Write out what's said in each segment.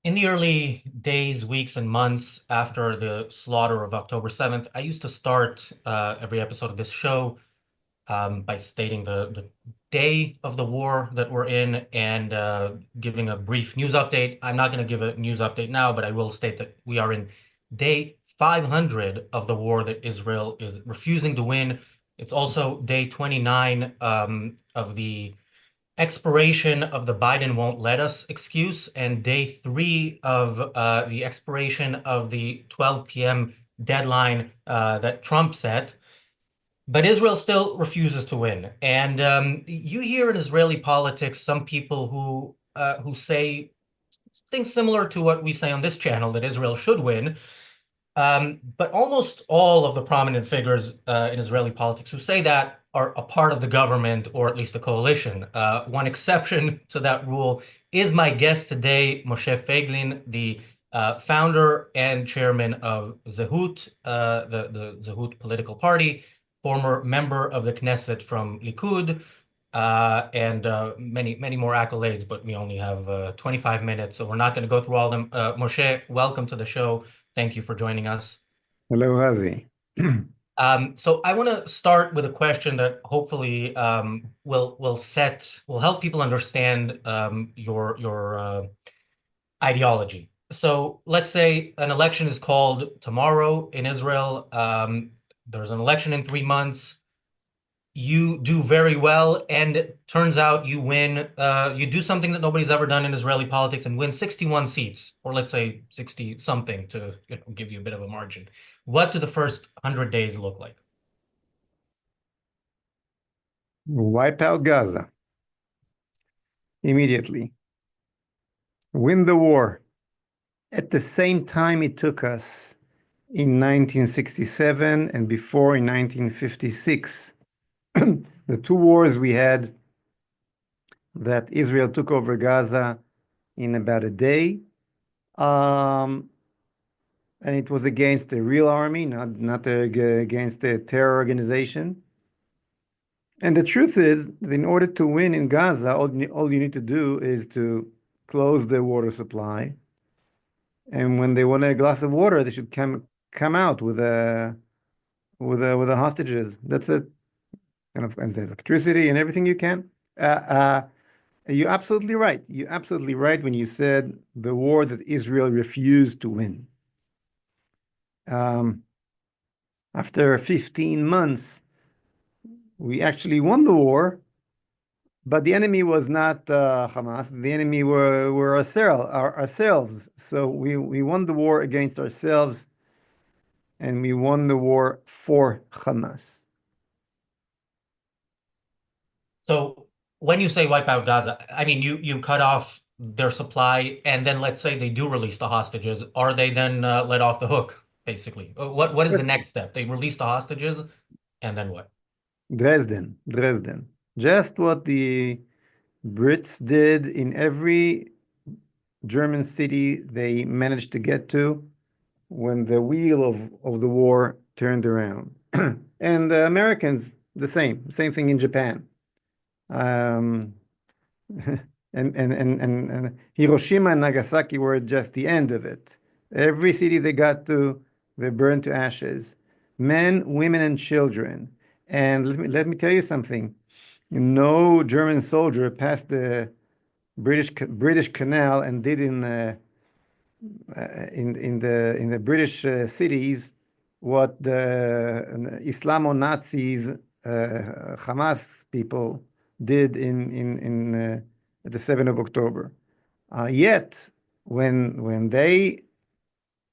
In the early days, weeks, and months after the slaughter of October 7th, I used to start every episode of this show by stating the day of the war that we're in and giving a brief news update. I'm not going to give a news update now, but I will state that we are in day 500 of the war that Israel is refusing to win. It's also day 29 of the expiration of the Biden won't let us excuse and day 3 of the expiration of the 12 p.m. deadline that Trump set. But Israel still refuses to win. And you hear in Israeli politics some people who say things similar to what we say on this channel, that Israel should win. But almost all of the prominent figures in Israeli politics who say that are a part of the government or at least a coalition. One exception to that rule is my guest today, Moshe Feiglin, the founder and chairman of Zehut, the Zehut political party, former member of the Knesset from Likud, and many more accolades, but we only have 25 minutes, so we're not going to go through all of them. Moshe, welcome to the show. Thank you for joining us. Hello, Razi. So I want to start with a question that hopefully will help people understand your ideology. So let's say an election is called tomorrow in Israel. There's an election in 3 months. You do very well, and it turns out you win. You do something that nobody's ever done in Israeli politics and win 61 seats, or let's say 60 something to give you a bit of a margin. What do the first 100 days look like? Wipe out Gaza immediately. Win the war. At the same time it took us in 1967 and before in 1956. The two wars we had, that Israel took over Gaza in about a day. And it was against a real army, not against a terror organization. And the truth is, in order to win in Gaza, all you need to do is to close the water supply. And when they want a glass of water, they should come out with the hostages. That's it. And there's electricity and everything you can. You're absolutely right. You're absolutely right when you said the war that Israel refused to win. After 15 months, we actually won the war, but the enemy was not Hamas. The enemy were ourselves. So we won the war against ourselves, and we won the war for Hamas. So when you say wipe out Gaza, I mean you cut off their supply, and then let's say they do release the hostages. Are they then let off the hook, basically? What is the next step? They release the hostages, and then what? Dresden. Just what the Brits did in every German city they managed to get to when the wheel of the war turned around. And the Americans, the same thing in Japan. And Hiroshima and Nagasaki were just the end of it. Every city they got to, they burned to ashes. Men, women, and children. And let me tell you something. No German soldier passed the British Canal and did in the British cities what the Islamo-Nazis, Hamas people did in the 7th of October. Yet, when they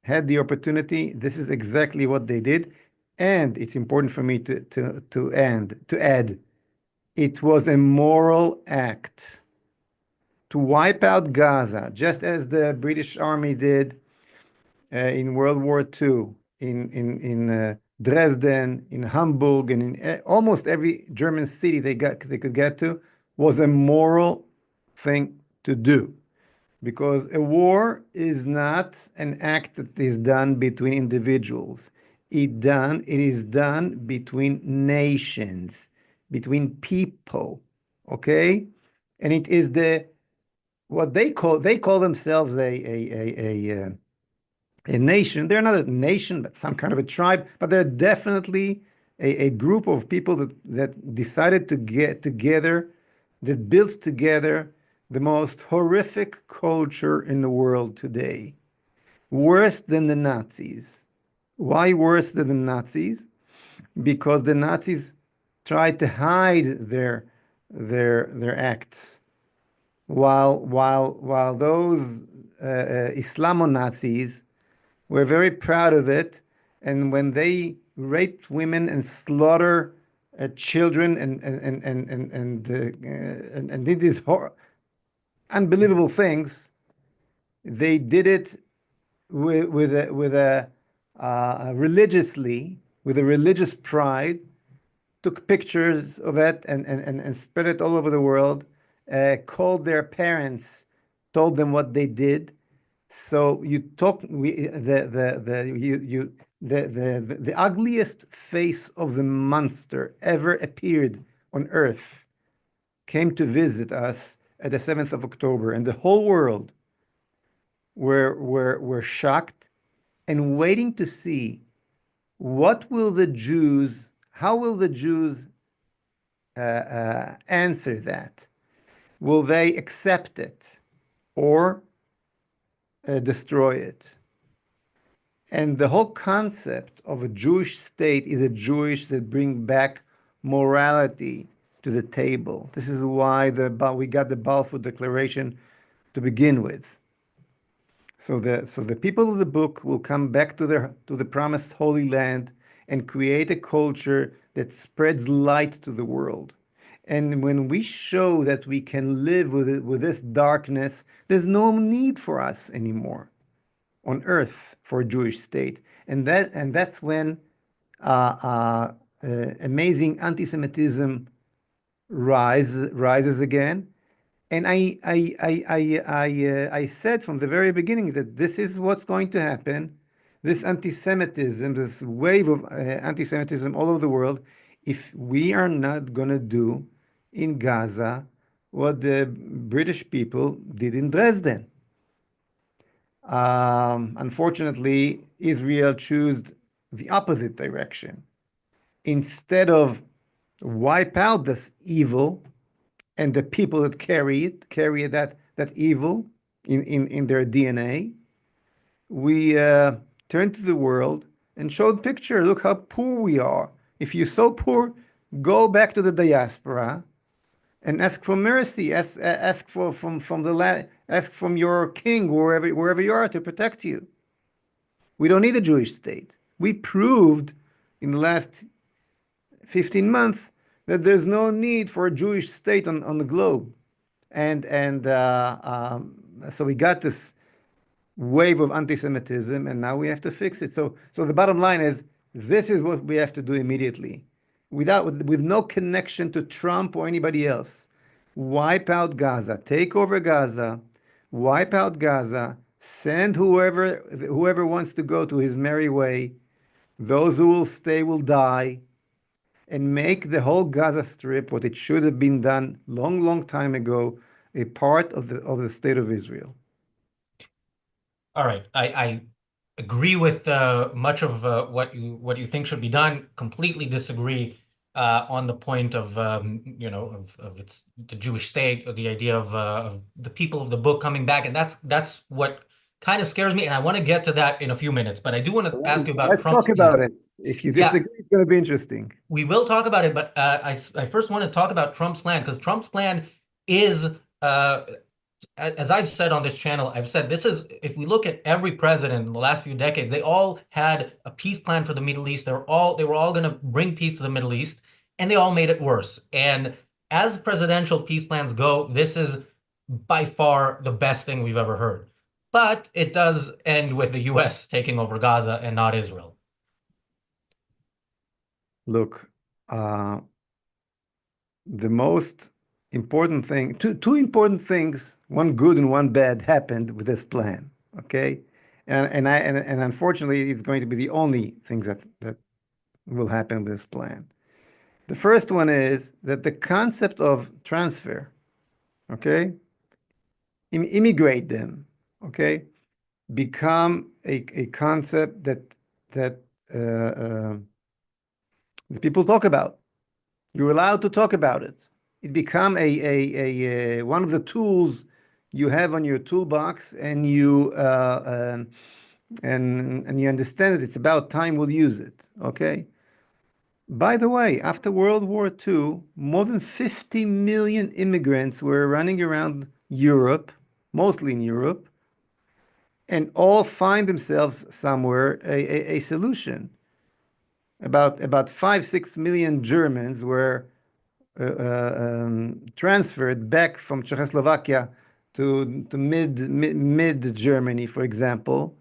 had the opportunity, this is exactly what they did. And it's important for me to add, it was a moral act to wipe out Gaza, just as the British Army did in World War II, in Dresden, in Hamburg, and in almost every German city they could get to, was a moral thing to do. Because a war is not an act that is done between individuals. It is done between nations, between people, okay? And it is the what they call themselves a nation. They're not a nation, but some kind of a tribe, but they're definitely a group of people that decided to get together, that built together the most horrific culture in the world today. Worse than the Nazis. Why worse than the Nazis? Because the Nazis tried to hide their acts, while those Islamo-Nazis were very proud of it. And when they raped women and slaughter children and did these unbelievable things, they did it religiously, with a religious pride, took pictures of it and spread it all over the world, called their parents, told them what they did. So you talk we the you the ugliest face of the monster ever appeared on earth came to visit us at the 7th of October, and the whole world were shocked and waiting to see how will the Jews answer that? Will they accept it or destroy it? And the whole concept of a Jewish state is a Jewish that bring back morality to the table. This is why we got the Balfour Declaration to begin with. So the people of the book will come back to the promised Holy Land and create a culture that spreads light to the world. And when we show that we can live with this darkness, there's no need for us anymore on earth for a Jewish state. And that's when amazing anti-Semitism rises again. And I said from the very beginning that this is what's going to happen. This anti-Semitism, this wave of anti-Semitism all over the world, if we are not going to do in Gaza what the British people did in Dresden. Unfortunately, Israel chose the opposite direction. Instead of wipe out this evil and the people that carry that evil in their DNA, we turned to the world and showed picture. Look how poor we are. If you're so poor, go back to the diaspora and ask for mercy. Ask for from the land. Ask from your king wherever you are to protect you. We don't need a Jewish state. We proved in the last 15 months that there's no need for a Jewish state on the globe. So we got this wave of anti-Semitism, and now we have to fix it. So the bottom line is, this is what we have to do immediately, with no connection to Trump or anybody else. Wipe out Gaza, take over Gaza, wipe out Gaza, send whoever wants to go to his merry way. Those who will stay will die, and make the whole Gaza Strip, what it should have been done long time ago, a part of the state of Israel. All right, I agree with much of what you think should be done. Completely disagree on the point of of the Jewish state, or the idea of the people of the book coming back, and that's what kind of scares me. And I want to get to that in a few minutes, but I do want to ask you about Let's Trump's. talk Yeah, about it. If you yeah, disagree, it's going to be interesting. we will talk about it, but I first want to talk about Trump's plan, because Trump's plan is, as I've said on this channel, I've said this is, if we look at every president in the last few decades, they all had a peace plan for the Middle East. They were all going to bring peace to the Middle East, and they all made it worse. And as presidential peace plans go, this is by far the best thing we've ever heard. But it does end with the US taking over Gaza and not Israel. Look, the most important thing, two important things, one good and one bad, happened with this plan. Okay, and unfortunately, it's going to be the only things that will happen with this plan. The first one is that the concept of transfer, okay, immigrate them, okay, become a concept that the people talk about. You're allowed to talk about it. It become a one of the tools you have on your toolbox, and you understand that it's about time we'll use it. Okay. By the way, after World War II, more than 50 million immigrants were running around Europe, mostly in Europe, and all find themselves somewhere a solution. About 5-6 million Germans were transferred back from Czechoslovakia to mid Germany, for example.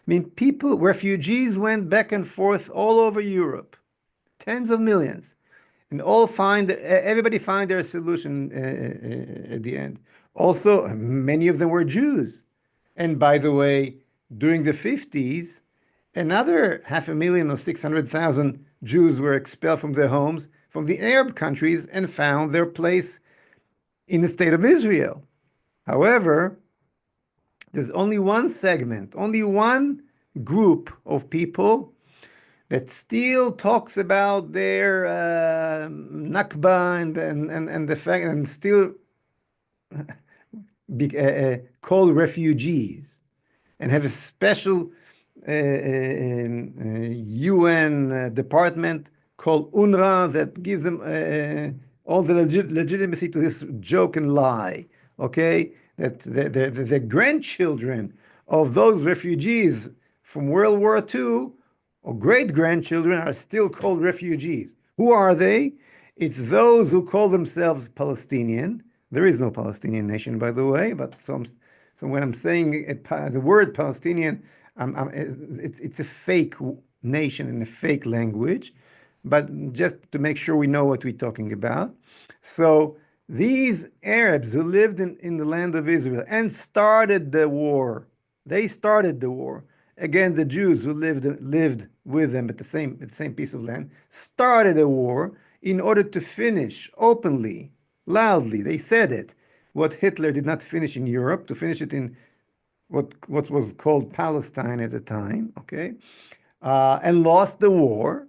I mean, refugees went back and forth all over Europe, tens of millions, and everybody find their solution at the end. Also, many of them were Jews. And by the way, during the 50s, another 500,000 or 600,000 Jews were expelled from their homes from the Arab countries and found their place in the state of Israel. However, there's only one segment, only one group of people that still talks about their Nakba and the fact, and still call refugees and have a special UN department called UNRWA that gives them all the legitimacy to this joke and lie. Okay, that the grandchildren of those refugees from World War II or great grandchildren are still called refugees. Who are they? It's those who call themselves Palestinian. There is no Palestinian nation, by the way, but so when I'm saying the word Palestinian, it's a fake nation and a fake language, but just to make sure we know what we're talking about. So these Arabs who lived in the land of Israel and started the war, they started the war. Again, the Jews who lived with them at the same piece of land started a war in order to finish openly, loudly. They said it. What Hitler did not finish in Europe, to finish it in what was called Palestine at the time, okay, and lost the war.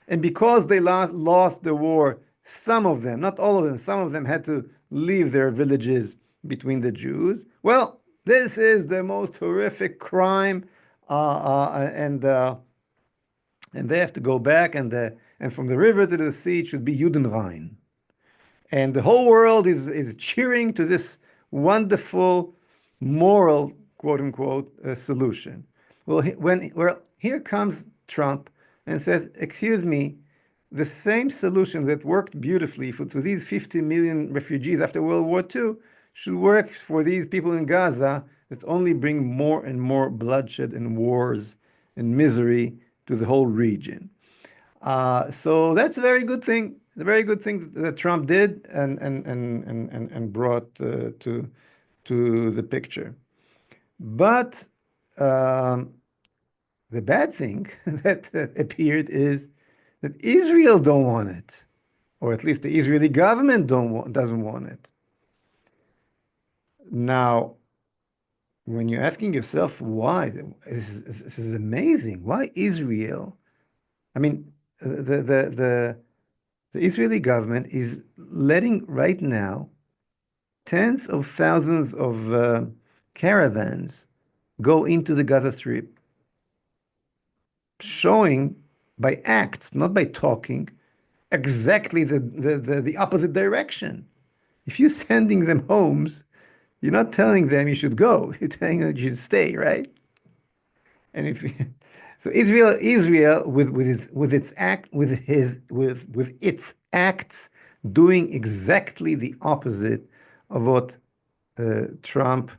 And because they lost the war, some of them, not all of them, some of them had to leave their villages between the Jews. Well, this is the most horrific crime, and they have to go back, and from the river to the sea it should be Judenrein. And the whole world is cheering to this wonderful moral, quote unquote, solution. Well, here comes Trump and says, excuse me, the same solution that worked beautifully to these 50 million refugees after World War II should work for these people in Gaza that only bring more and more bloodshed and wars and misery to the whole region. So that's a very good thing. A very good thing that Trump did and brought to the picture. But the bad thing that appeared is that Israel don't want it, or at least the Israeli government doesn't want it. Now, when you're asking yourself why, this is amazing. Why Israel? I mean, the Israeli government is letting right now tens of thousands of caravans go into the Gaza Strip, showing by acts, not by talking, exactly the opposite direction. If you're sending them homes, you're not telling them you should go. You're telling them you should stay, right? And if so, Israel with its acts doing exactly the opposite of what Trump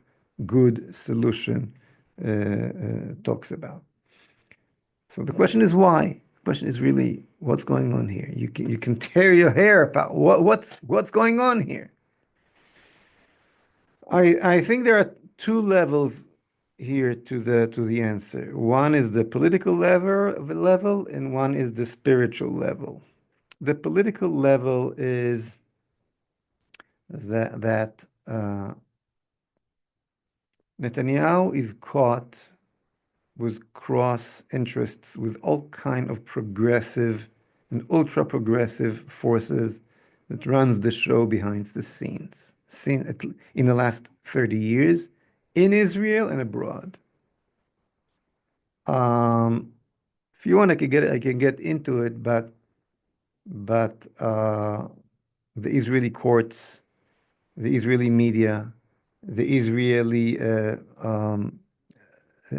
good solution talks about. So the question is why? The question is really what's going on here. You can tear your hair about what's going on here. I think there are two levels here to the answer. One is the political level, and one is the spiritual level. The political level is that Netanyahu is caught with cross interests with all kind of progressive and ultra progressive forces that runs the show behind the scenes in the last 30 years in Israel and abroad. If you want, I can get into it, but the Israeli courts, the Israeli media, the Israeli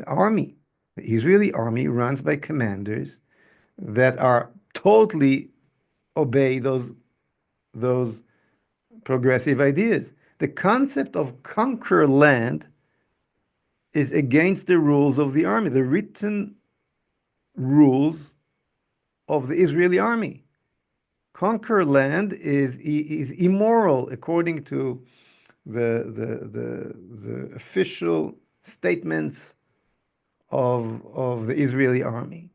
army. The Israeli army runs by commanders that are totally obey those progressive ideas. The concept of conquer land is against the rules of the army, the written rules of the Israeli army. Conquer land is immoral according to the official statements of the Israeli army.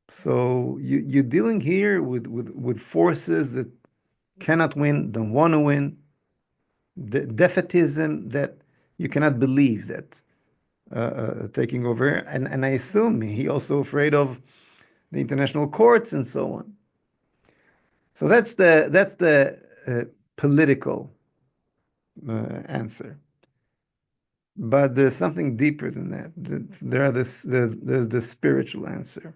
So you're dealing here with forces that cannot win, don't want to win, the defeatism that you cannot believe that taking over. And I assume he also afraid of the international courts and so on. So that's the political answer. But there's something deeper than that. There's the spiritual answer.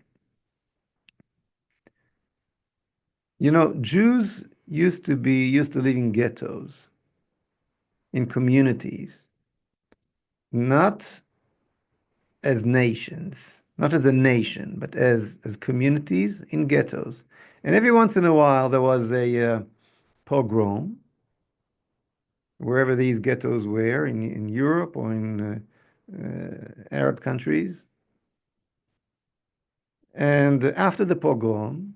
You know, Jews used to live in ghettos, in communities, not as nations, not as a nation, but as communities in ghettos. And every once in a while, there was a pogrom, wherever these ghettos were, in Europe or in Arab countries. And after the pogrom,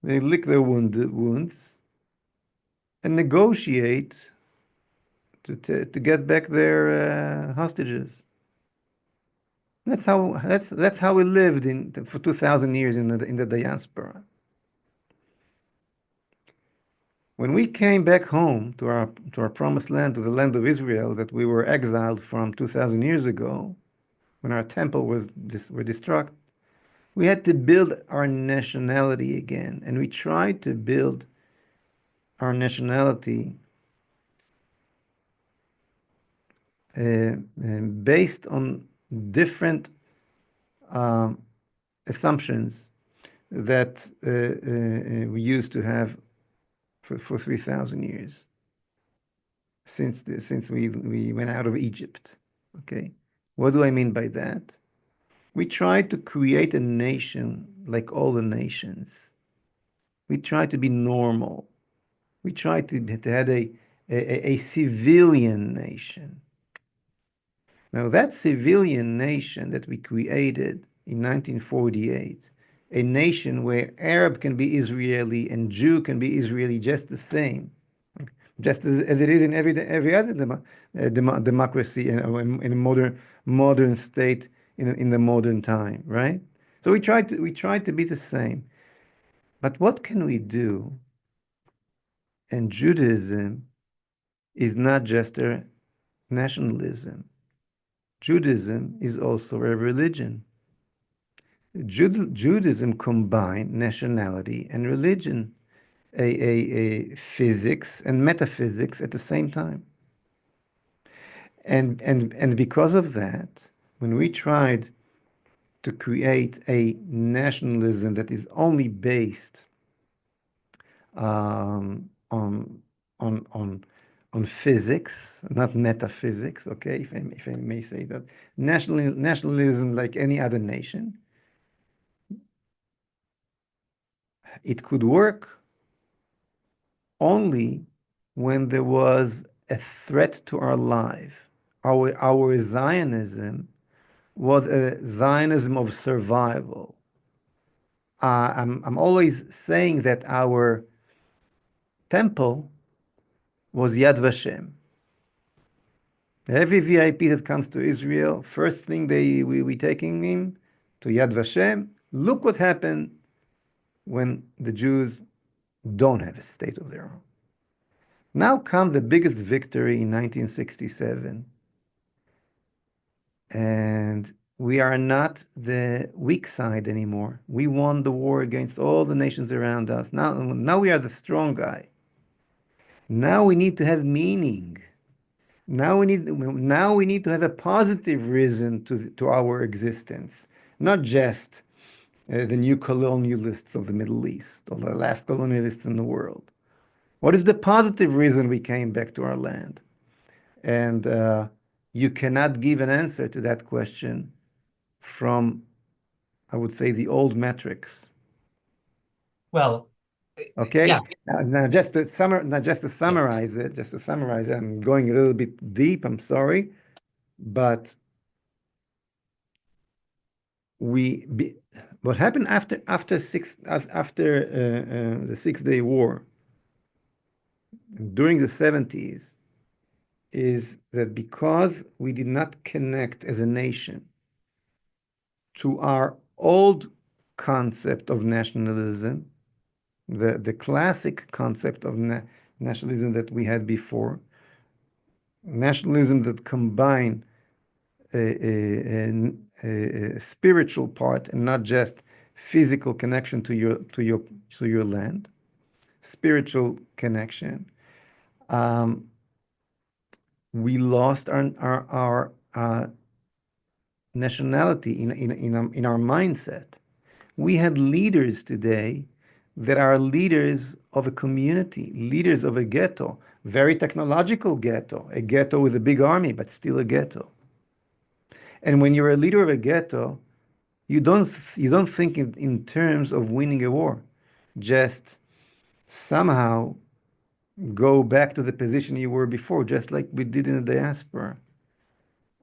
they lick their wounds and negotiate to get back their hostages. That's how we lived for 2,000 years in the diaspora. When we came back home to our promised land, to the land of Israel that we were exiled from 2,000 years ago, when our temple were destroyed, we had to build our nationality again, and we tried to build our nationality based on different assumptions that we used to have for 3,000 years since we went out of Egypt. Okay, what do I mean by that? We tried to create a nation like all the nations. We tried to be normal. We tried to have a civilian nation. Now, that civilian nation that we created in 1948, a nation where Arab can be Israeli and Jew can be Israeli just the same, just as it is in every other democracy in a modern state in the modern time, right? So we tried to be the same. But what can we do? And Judaism is not just a nationalism. Judaism is also a religion. Judaism combined nationality and religion, a physics and metaphysics at the same time. And because of that, when we tried to create a nationalism that is only based on physics, not metaphysics, okay, if I may say that, nationalism like any other nation, it could work only when there was a threat to our life. Our Zionism was a Zionism of survival. I'm always saying that our temple was Yad Vashem. Every VIP that comes to Israel, first thing we taking him to Yad Vashem. Look what happened when the Jews don't have a state of their own. Now come the biggest victory in 1967. And we are not the weak side anymore. We won the war against all the nations around us. Now we are the strong guy. Now we need to have meaning. Now we need to have a positive reason to our existence, not just the new colonialists of the Middle East or the last colonialists in the world. What is the positive reason we came back to our land? And you cannot give an answer to that question from, I would say, the old metrics. Well, Okay. yeah, Now, just to yeah. summarize it, I'm going a little bit deep. I'm sorry, but what happened after the 6 Day War during the 70s is that because we did not connect as a nation to our old concept of nationalism, the classic concept of nationalism that we had before, nationalism that combine a spiritual part and not just physical connection to your land, spiritual connection. We lost our nationality in our mindset. We had leaders today that are leaders of a community, leaders of a ghetto, very technological ghetto, a ghetto with a big army, but still a ghetto. And when you're a leader of a ghetto, you don't think in terms of winning a war. Just somehow go back to the position you were before, just like we did in the diaspora.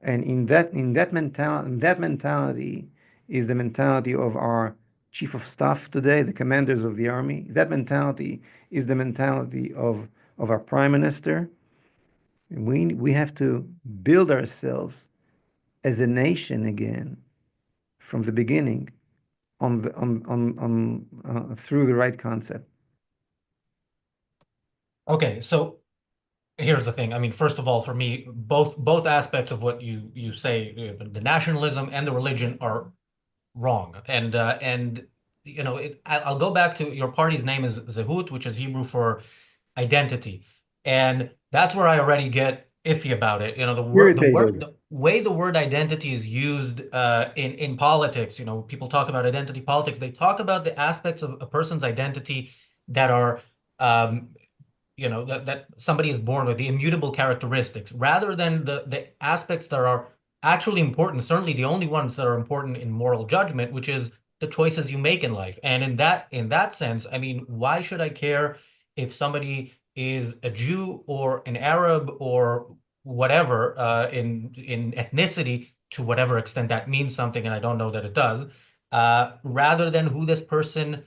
And in that mentality is the mentality of our chief of staff today, the commanders of the army. That mentality is the mentality of our prime minister. We have to build ourselves as a nation again from the beginning through the right concept. Okay, so here's the thing. I mean, first of all, for me, both aspects of what you say, the nationalism and the religion are wrong. And I'll go back to your party's name is Zehut, which is Hebrew for identity. And that's where I already get iffy about it. Irritated. The way the word identity is used in politics, people talk about identity politics. They talk about the aspects of a person's identity that are um, that somebody is born with, the immutable characteristics, rather than the aspects that are actually important, certainly the only ones that are important in moral judgment, which is the choices you make in life. And in that sense, I mean, why should I care if somebody is a Jew or an Arab or whatever in ethnicity, to whatever extent that means something, and I don't know that it does, rather than who this person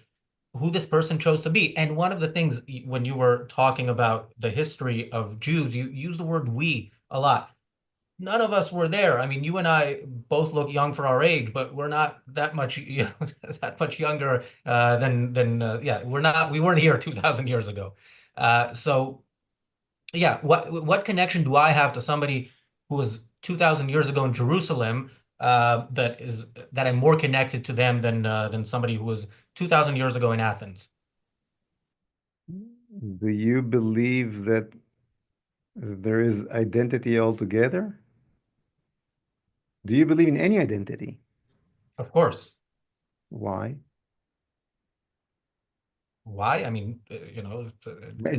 chose to be. And one of the things, when you were talking about the history of Jews, you used the word we a lot. None of us were there. I mean, you and I both look young for our age, but we're not that much, that much younger than yeah, we weren't here 2,000 years ago. So yeah, what connection do I have to somebody who was 2,000 years ago in Jerusalem, that I'm more connected to them than somebody who was 2,000 years ago in Athens? Do you believe that there is identity altogether? Do you believe in any identity? Of course. Why? Why? I mean, Do, an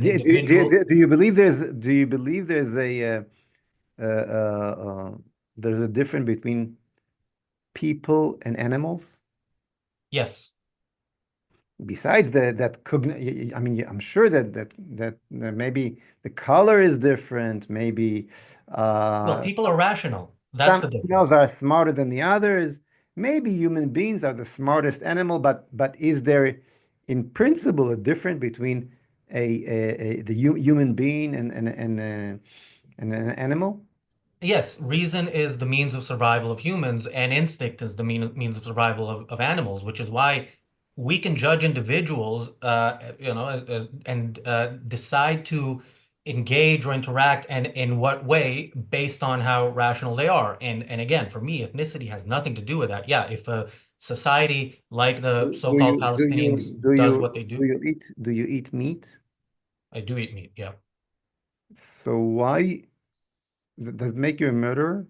do, do, individual. do do you believe there's uh, uh, there's a difference between people and animals? Yes. Besides I mean, I'm sure that maybe the color is different. Maybe Well, people are rational. That's some the animals difference. are smarter than the others. Maybe human beings are the smartest animal, but is there, in principle, a difference between the human being and an animal? Yes, reason is the means of survival of humans, and instinct is the means of survival of animals, which is why we can judge individuals, and decide to engage or interact, and in what way, based on how rational they are. And again, for me, ethnicity has nothing to do with that. Yeah, if a society like the Do so-called you do you Palestinians do does you what they do do, you eat meat? I do eat meat. Yeah. So why does it make you a murderer?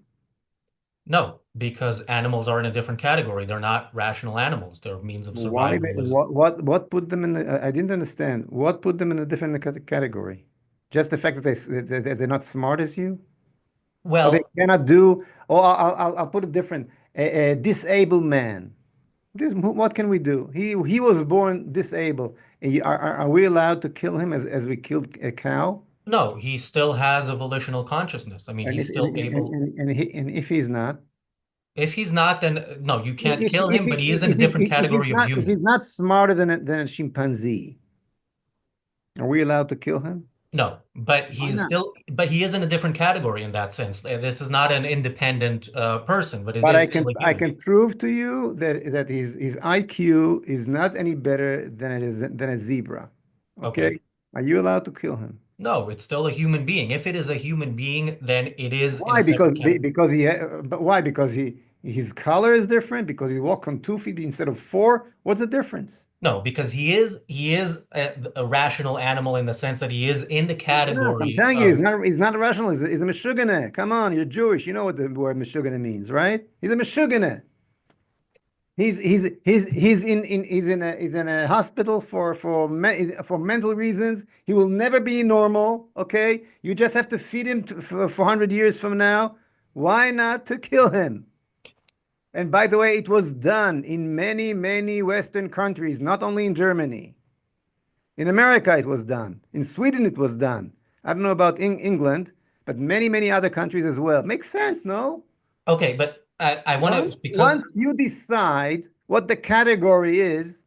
No, because animals are in a different category. They're not rational animals. They're means of Why they, survival. Is what put them in the, I didn't understand. What put them in a different category? Just the fact that that they're not smart as you? Or they well, cannot do, or I'll put it different. A disabled man. What can we do? He was born disabled. And are we allowed to kill him as we killed a cow? no, he still has a volitional consciousness. I mean, And he's still able. and if he's not, If he's not, then no, you can't if kill him, but he is in a different category of if he's human. not smarter than a chimpanzee, are we allowed to kill him? No, but Why not? he is in a different category in that sense. This is not an independent person, but it But is still a I human. can prove to you that his IQ is not any better than it is than a zebra. Okay. Okay? Are you allowed to kill him? No, it's still a human being. If it is a human being, then it is in a Why? separate category. Because but why? Because his color is different. Because he walks on 2 feet instead of four. What's the difference? No, because he is a rational animal in the sense that he is in the He's not. I'm category telling you, of. he's not rational. He's a meshugane. Come on, you're Jewish. You know what the word meshugane means, right? He's a meshugane. He's in a hospital for mental reasons. He will never be normal. Okay, you just have to feed him for 100 years from now. Why not to kill him? And by the way, it was done in many Western countries, not only in Germany. In America, it was done. In Sweden, it was done. I don't know about England, but many other countries as well. Makes sense, no? Okay, but I want to because Once you decide what the category is,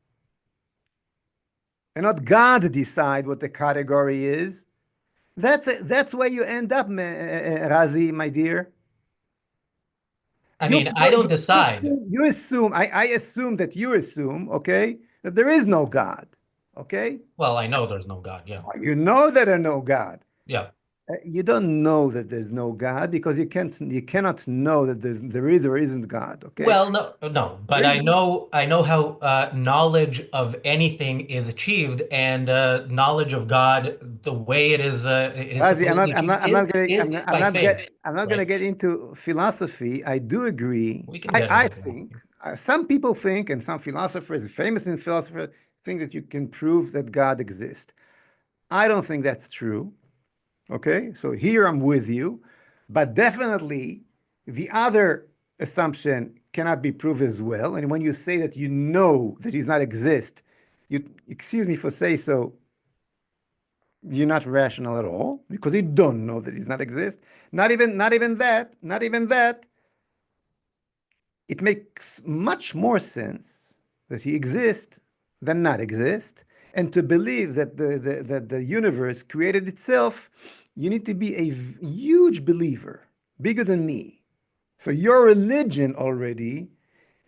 and not God decide what the category is, that's where you end up, Razi, my dear. I mean I don't decide. You assume, I assume that you assume, okay, that there is no God, okay? Well, I know there's no God. Yeah. You know that there is no God. Yeah. You don't know that there's no God because you cannot know that there is or isn't God, okay? Well, no, There but is, I know how knowledge of anything is achieved, and knowledge of God, the way it is Razi, supposedly achieved, by faith, I'm not gonna right? get into philosophy. I do agree. We can get I into think philosophy. some people think, and some philosophers, famous in philosopher, think that you can prove that God exists. I don't think that's true. Okay, so here I'm with you, but definitely the other assumption cannot be proved as well. And when you say that you know that he does not exist, you excuse me for say so, you're not rational at all because you don't know that he does not exist. Not even that. It makes much more sense that he exists than not exist. And to believe that that the universe created itself, you need to be a huge believer, bigger than me. So your religion already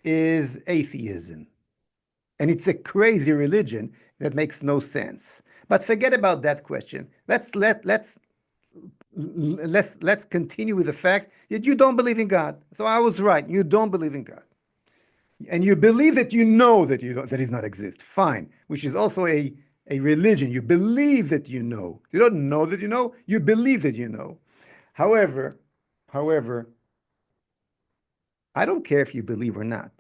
is atheism. And it's a crazy religion that makes no sense. But forget about that question. Let's continue with the fact that you don't believe in God. So I was right. You don't believe in God. And you believe that you know that you don't, that it does not exist. Fine, which is also a religion. You believe that you know. You don't know that you know. You believe that you know. However, however, I don't care if you believe or not.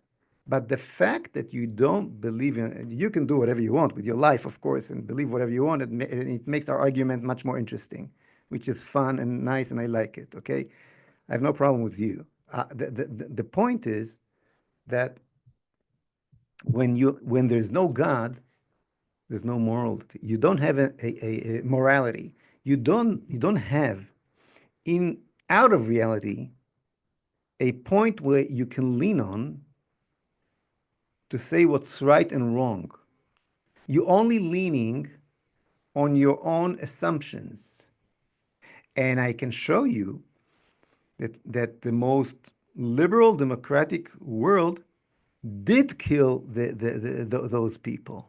But the fact that you don't believe in, you can do whatever you want with your life, of course, and believe whatever you want. It makes our argument much more interesting, which is fun and nice, and I like it. Okay, I have no problem with you. The point is that when there's no God, there's no morality. You don't have a morality. You don't have in out of reality a point where you can lean on to say what's right and wrong. You're only leaning on your own assumptions. And I can show you that the most liberal democratic world did kill those people.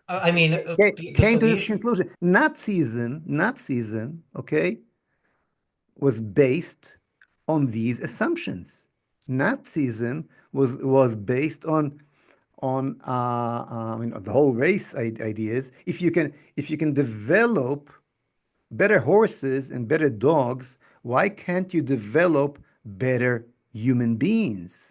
I mean, Came to the this issue. conclusion. Nazism, okay, was based on these assumptions. Nazism was based on the whole race ideas. If you can develop better horses and better dogs, why can't you develop better human beings?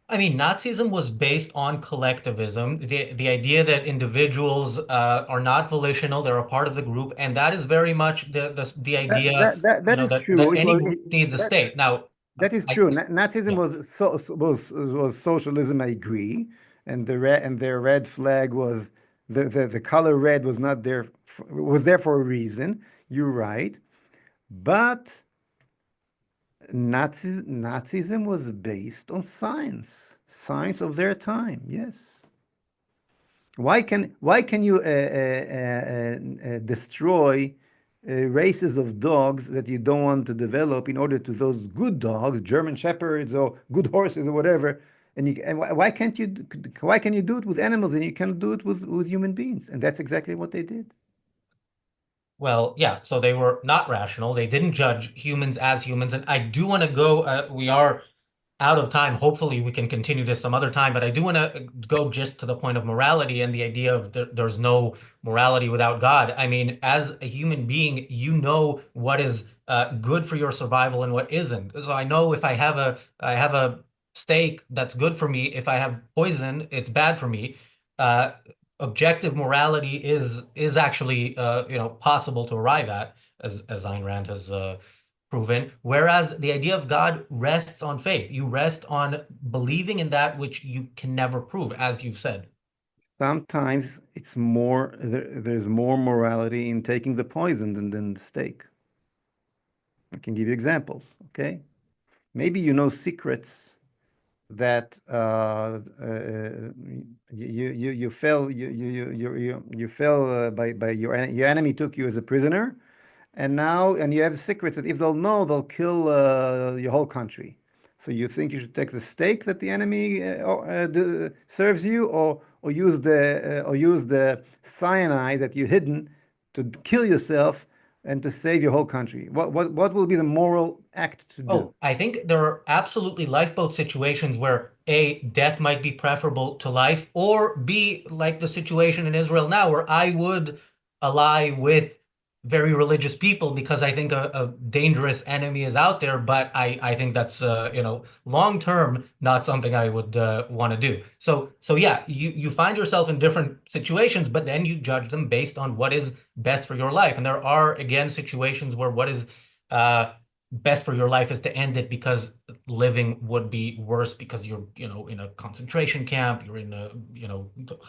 I mean, Nazism was based on collectivism, the idea that individuals are not volitional, they're a part of the group, and that is very much the That idea, that that, you that know, is that true. It any was group it, needs a that state. Now, that is I true. Nazism yeah. was socialism. I agree, and their red flag was the color red was not there was there for a reason. You're right, but Nazism was based on science of their time. Yes. Why can you destroy races of dogs that you don't want to develop in order to those good dogs, German shepherds or good horses or whatever? And why can you do it with animals and you cannot do it with human beings? And that's exactly what they did. Well, yeah, so they were not rational. They didn't judge humans as humans. And I do want to go, we are out of time. Hopefully, we can continue this some other time, but I do want to go just to the point of morality and the idea of there's no morality without God. I mean, as a human being, you know what is good for your survival and what isn't. So I know if I have a steak that's good for me. If I have poison, it's bad for me. Uh, Objective morality is actually possible to arrive at, as Ayn Rand has proven. Whereas the idea of God rests on faith. You rest on believing in that which you can never prove, as you've said. Sometimes there's more morality in taking the poison than the steak. I can give you examples, okay? Maybe you know secrets that you fell you fell by your enemy took you as a prisoner, and you have secrets that if they'll know they'll kill your whole country. So you think you should take the steak that the enemy serves you, or use the cyanide that you hidden to kill yourself and to save your whole country. What will be the moral act to do? Oh, I think there are absolutely lifeboat situations where A, death might be preferable to life, or B, like the situation in Israel now, where I would ally with very religious people because I think a dangerous enemy is out there, but I think that's long term not something I would want to do. So yeah, you find yourself in different situations, but then you judge them based on what is best for your life. And there are again situations where what is uh best for your life is to end it because living would be worse because you're, in a concentration camp, you're in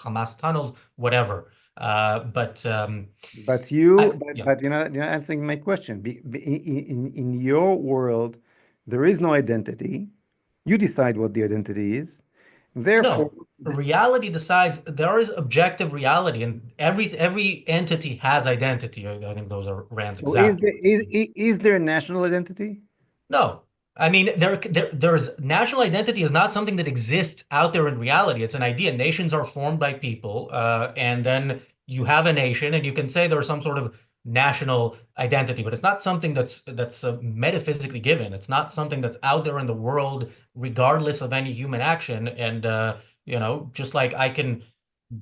Hamas tunnels, whatever. But But you, but, yeah, but you're not answering my question. In your world, there is no identity. You decide what the identity is. Therefore, no, reality decides there is objective reality, and every entity has identity. I think those are Rand's so is exact there words. is there a national identity? No. I mean, there's national identity is not something that exists out there in reality. It's an idea. Nations are formed by people, and then you have a nation, and you can say there's some sort of national identity, but it's not something that's metaphysically given. It's not something that's out there in the world, regardless of any human action. And just like I can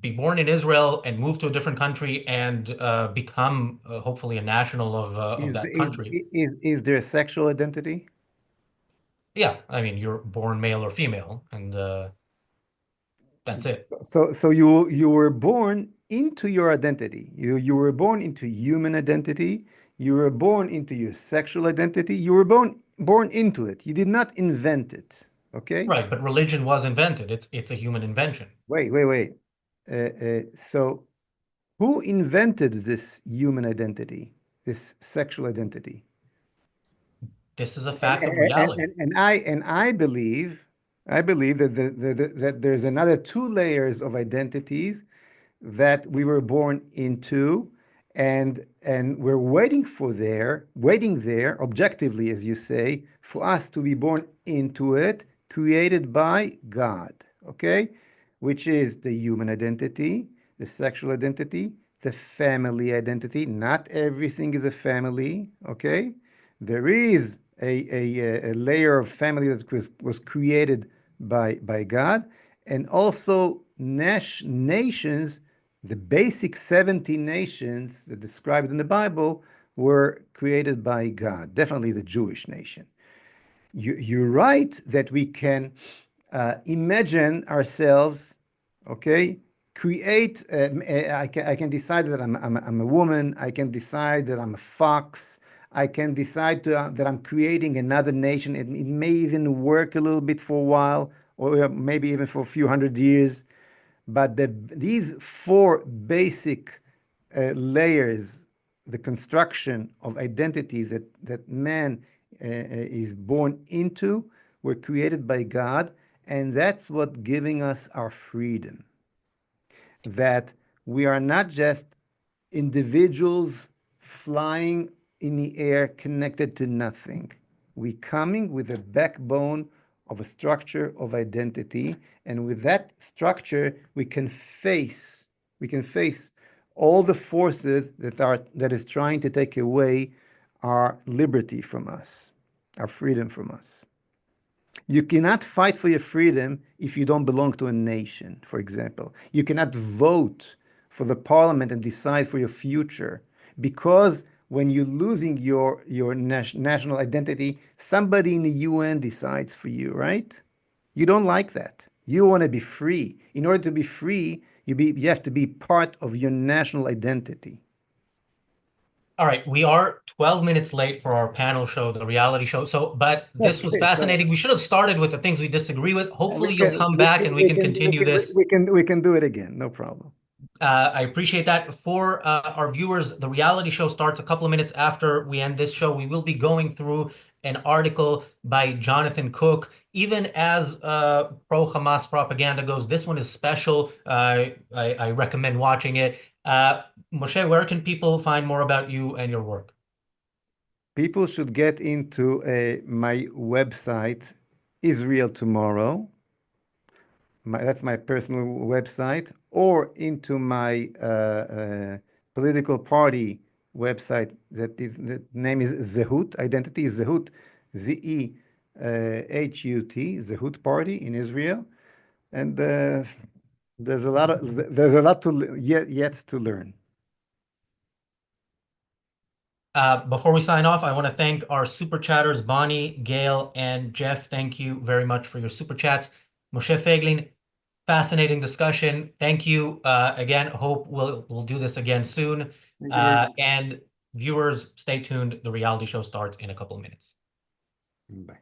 be born in Israel and move to a different country and become hopefully a national of Is that country. is there a sexual identity? Yeah, I mean, you're born male or female, and that's it. So you were born into your identity. You were born into human identity. You were born into your sexual identity. You were born into it. You did not invent it. Okay? Right, but religion was invented. It's a human invention. Wait. So who invented this human identity, this sexual identity? This is a And fact of and reality. and, and I believe that there's another two layers of identities that we were born into, and we're waiting there objectively, as you say, for us to be born into it, created by God, okay? Which is the human identity, the sexual identity, the family identity. Not everything is a family, okay? There is a layer of family that was created by God, and also nations, the basic 70 nations that described in the Bible were created by God, definitely the Jewish nation. You're right that we can imagine ourselves, okay? Create, I can decide that I'm a woman. I can decide that I'm a fox. I can decide that I'm creating another nation. It may even work a little bit for a while, or maybe even for a few hundred years. But these four basic layers, the construction of identities that man is born into, were created by God, and that's what giving us our freedom. That we are not just individuals flying in the air connected to nothing. We coming with a backbone of a structure of identity, and with that structure we can face all the forces that is trying to take away our liberty from us, our freedom from us. You cannot fight for your freedom if you don't belong to a nation, for example. You cannot vote for the parliament and decide for your future, because when you're losing your national identity, somebody in the UN decides for you, right? You don't like that. You want to be free. In order to be free, you have to be part of your national identity. All right, we are 12 minutes late for our panel show, the reality show. But this was Okay, so fascinating. We should have started with the things we disagree with. and we Hopefully you'll can come we back can and we we can can we continue can this. we can do it again. No problem. I appreciate that. For our viewers, the reality show starts a couple of minutes after we end this show. We will be going through an article by Jonathan Cook. Even as pro-Hamas propaganda goes, this one is special. I recommend watching it. Moshe, where can people find more about you and your work? People should get into my website, Israel Tomorrow. That's my personal website, or into my political party website. The name is Zehut. Identity is Zehut, Zehut, Zehut Party in Israel, and there's a lot yet to learn. Before we sign off, I want to thank our super chatters, Bonnie, Gail, and Jeff. Thank you very much for your super chats. Moshe Feiglin, fascinating discussion. Thank you again. Hope we'll do this again soon. Thank you very much. And viewers, stay tuned. The reality show starts in a couple of minutes. Bye.